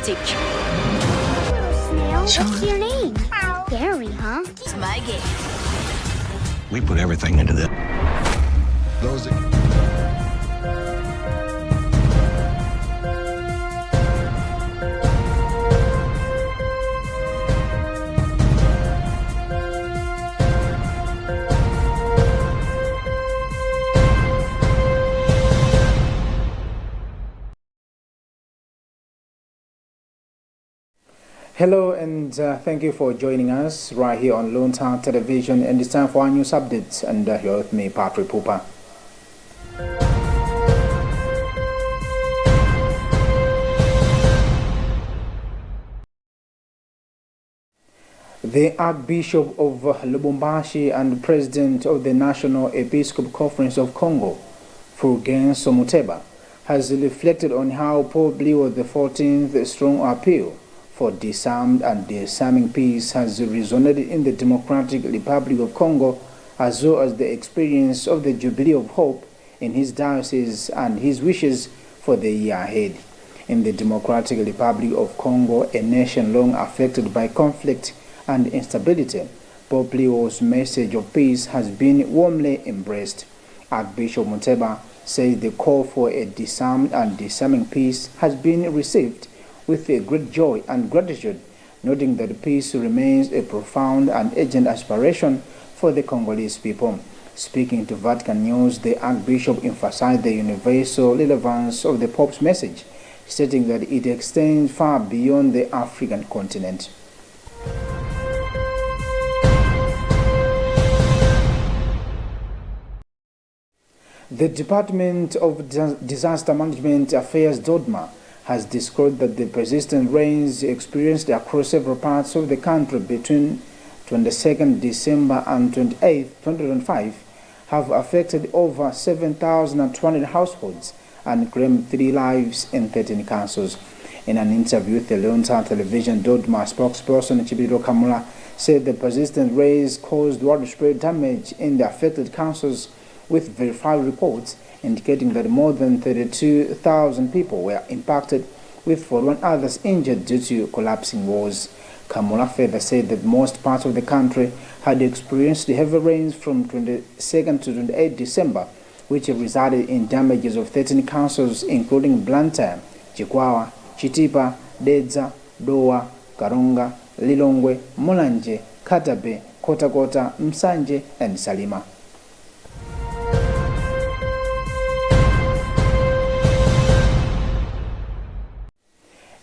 music. Snail, what's your name? Gary, huh? It's my game. We put everything into this. Hello and thank you for joining us right here on Luntha television, and it's time for our news updates, and you're with me, Patrick Pupa. The Archbishop of Lubumbashi and President of the National Episcopal Conference of Congo, Fulgencio Muteba, has reflected on how Pope Leo XIV's strong appeal for disarmed and disarming peace has resonated in the Democratic Republic of Congo, as well as the experience of the Jubilee of Hope in his diocese and his wishes for the year ahead. In the Democratic Republic of Congo, a nation long affected by conflict and instability, Pope Leo's message of peace has been warmly embraced. Archbishop Muteba says the call for a disarmed and disarming peace has been received with a great joy and gratitude, noting that peace remains a profound and urgent aspiration for the Congolese people. Speaking to Vatican News, the Archbishop emphasized the universal relevance of the Pope's message, stating that it extends far beyond the African continent. The Department of Disaster Management Affairs, DODMA, has described that the persistent rains experienced across several parts of the country between 22nd December and 28th, 2005 have affected over 7,200 households and claimed 3 lives in 13 councils. In an interview with the Luntha television, DODMA spokesperson Chibiro Kamula said the persistent rains caused widespread damage in the affected councils, with verified reports indicating that more than 32,000 people were impacted, with 41 others injured due to collapsing walls. Kamula further said that most parts of the country had experienced heavy rains from 22nd to 28 December, which resulted in damages of 13 councils, including Luntha, Chikwawa, Chitipa, Dedza, Doa, Karunga, Lilongwe, Mulanje, Katabe, Kotakota, Msanje, and Salima.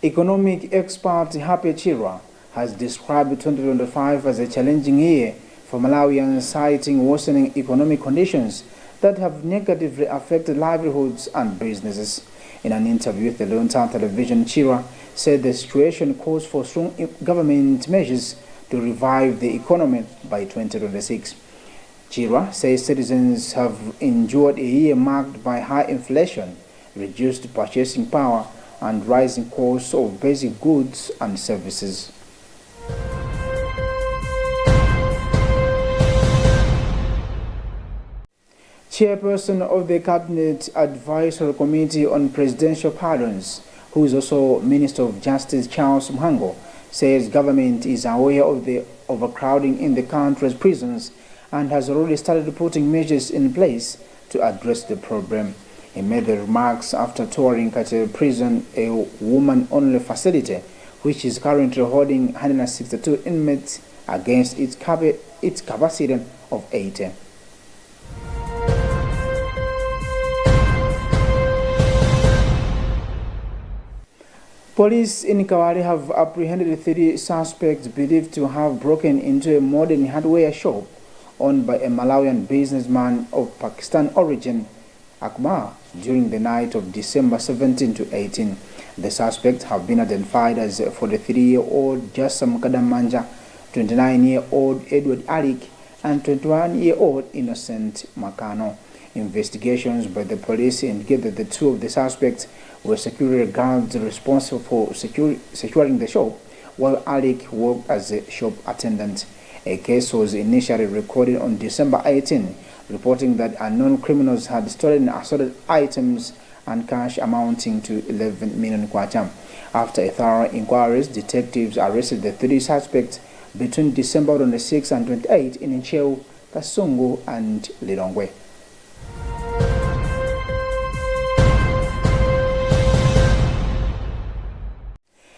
Economic expert Happy Chira has described 2025 as a challenging year for Malawians, citing worsening economic conditions that have negatively affected livelihoods and businesses. In an interview with the Luntha television, Chira said the situation calls for strong government measures to revive the economy by 2026. Chira says citizens have endured a year marked by high inflation, reduced purchasing power, and rising costs of basic goods and services. Chairperson of the Cabinet Advisory Committee on Presidential Pardons, who is also Minister of Justice Charles Mhango, says government is aware of the overcrowding in the country's prisons and has already started putting measures in place to address the problem. He made the remarks after touring Kateri Prison, a woman-only facility, which is currently holding 162 inmates against its capacity of 80. Police in Kawari have apprehended 3 suspects believed to have broken into a modern hardware shop owned by a Malawian businessman of Pakistan origin, Akbar, during the night of December 17 to 18. The suspects have been identified as 43-year-old Jassam Kadamanja, 29-year-old Edward Alik, and 21-year-old Innocent Makano. Investigations by the police indicate that the 2 of the suspects were security guards responsible for securing the shop, while Alik worked as a shop attendant. A case was initially recorded on December 18, reporting that unknown criminals had stolen assorted items and cash amounting to 11 million kwacha. After a thorough inquiries, detectives arrested the 3 suspects between December 26 and 28 in Ncheu, Kasungu, and Lilongwe.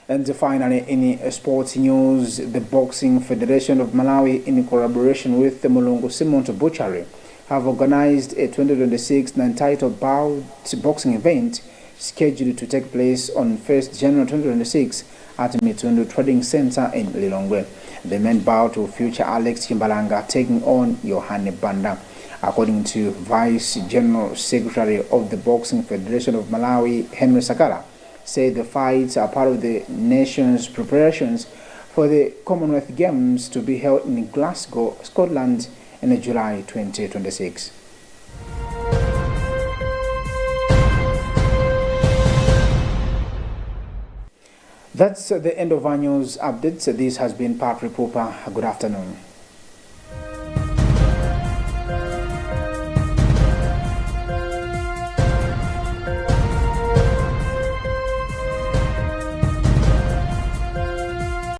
And finally, in sports news, the Boxing Federation of Malawi, in collaboration with the Mulungu Simon Butchery, have organized a 2026 non-title bout boxing event scheduled to take place on 1st January 2026 at Mitundu Trading Center in Lilongwe. The main bout will feature Alex Chimbalanga taking on Yohane Banda. According to Vice General Secretary of the Boxing Federation of Malawi, Henry Sakala, said the fights are part of the nation's preparations for the Commonwealth Games to be held in Glasgow, Scotland in July 2026. That's the end of our news updates. This has been Patrick Pupa. Good afternoon.